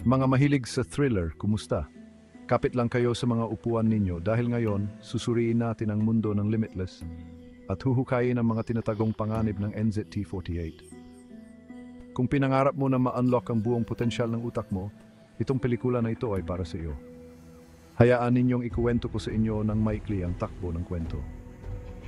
Mga mahilig sa thriller, kumusta? Kapit lang kayo sa mga upuan ninyo dahil ngayon susuriin natin ang mundo ng Limitless at huhukayin ang mga tinatagong panganib ng NZT-48. Kung pinangarap mo na ma-unlock ang buong potensyal ng utak mo, itong pelikula na ito ay para sa iyo. Hayaan ninyong ikuwento ko sa inyo ng maikli ang takbo ng kwento.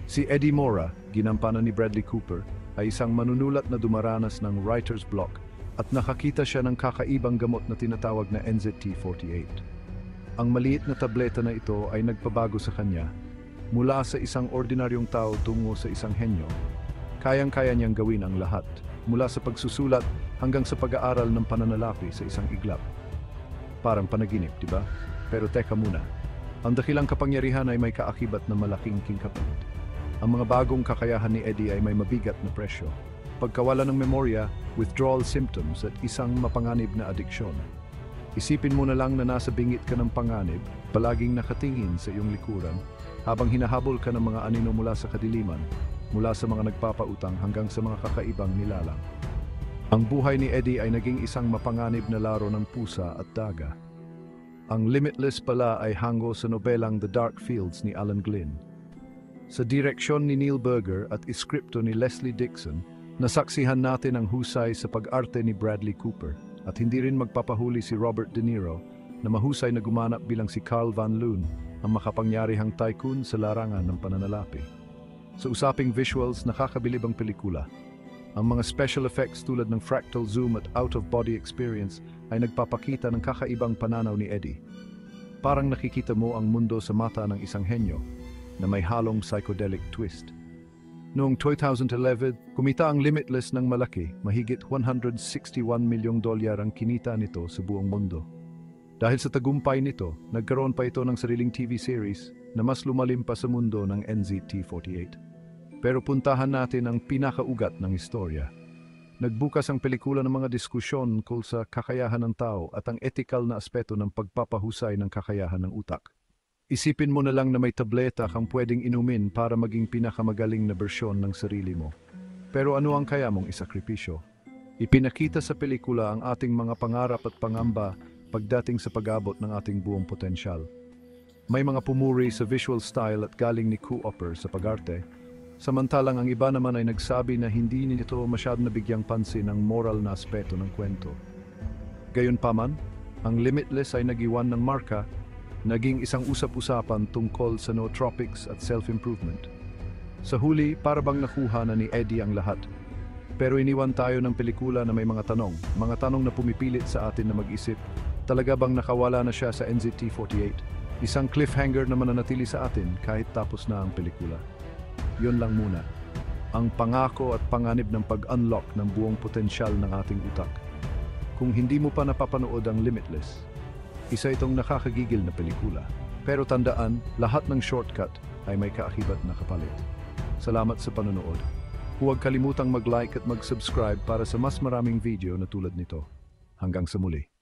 Si Eddie Mora, ginampanan ni Bradley Cooper, ay isang manunulat na dumaranas ng writer's block at nakakita siya ng kakaibang gamot na tinatawag na NZT-48. Ang maliit na tableta na ito ay nagpabago sa kanya mula sa isang ordinaryong tao tungo sa isang henyo. Kayang-kaya niyang gawin ang lahat, mula sa pagsusulat hanggang sa pag-aaral ng pananalapi sa isang iglap. Parang panaginip, di ba? Pero teka muna, ang dakilang kapangyarihan ay may kaakibat na malaking kingkapalit. Ang mga bagong kakayahan ni Eddie ay may mabigat na presyo. Pagkawala ng memorya, withdrawal symptoms at isang mapanganib na adiksyon. Isipin mo na lang na nasa bingit ka ng panganib, palaging nakatingin sa iyong likuran, habang hinahabol ka ng mga anino mula sa kadiliman, mula sa mga nagpapautang hanggang sa mga kakaibang nilalang. Ang buhay ni Eddie ay naging isang mapanganib na laro ng pusa at daga. Ang Limitless pala ay hango sa nobelang The Dark Fields ni Alan Glynn. Sa direksyon ni Neil Burger at iskripto ni Leslie Dixon, nasaksihan natin ang husay sa pag-arte ni Bradley Cooper at hindi rin magpapahuli si Robert De Niro na mahusay na gumanap bilang si Carl Van Loon, ang makapangyarihang tycoon sa larangan ng pananalapi. Sa usaping visuals, nakakabilib ang pelikula. Ang mga special effects tulad ng fractal zoom at out-of-body experience ay nagpapakita ng kakaibang pananaw ni Eddie. Parang nakikita mo ang mundo sa mata ng isang henyo na may halong psychedelic twist. Noong 2011, kumita ang Limitless ng malaki, mahigit $161 milyong ang kinita nito sa buong mundo. Dahil sa tagumpay nito, nagkaroon pa ito ng sariling TV series na mas lumalim pa sa mundo ng NZT-48. Pero puntahan natin ang pinakaugat ng istorya. Nagbukas ang pelikula ng mga diskusyon tungkol sa kakayahan ng tao at ang ethical na aspeto ng pagpapahusay ng kakayahan ng utak. Isipin mo na lang na may tableta kang pwedeng inumin para maging pinakamagaling na bersyon ng sarili mo. Pero ano ang kaya mong isakripisyo? Ipinakita sa pelikula ang ating mga pangarap at pangamba pagdating sa pag-abot ng ating buong potensyal. May mga pumuri sa visual style at galing ni Cooper sa pag-arte, samantalang ang iba naman ay nagsabi na hindi nito masyadong nabigyang pansin ang moral na aspeto ng kwento. Gayunpaman, ang Limitless ay nag-iwan ng marka, naging isang usap-usapan tungkol sa nootropics at self-improvement. Sa huli, para bang nakuha na ni Eddie ang lahat. Pero iniwan tayo ng pelikula na may mga tanong na pumipilit sa atin na mag-isip, talaga bang nakawala na siya sa NZT-48? Isang cliffhanger na mananatili sa atin kahit tapos na ang pelikula. Yun lang muna. Ang pangako at panganib ng pag-unlock ng buong potensyal ng ating utak. Kung hindi mo pa napapanood ang Limitless, isa itong nakakagigil na pelikula. Pero tandaan, lahat ng shortcut ay may kaakibat na kapalit. Salamat sa panonood. Huwag kalimutang mag-like at mag-subscribe para sa mas maraming video na tulad nito. Hanggang sa muli.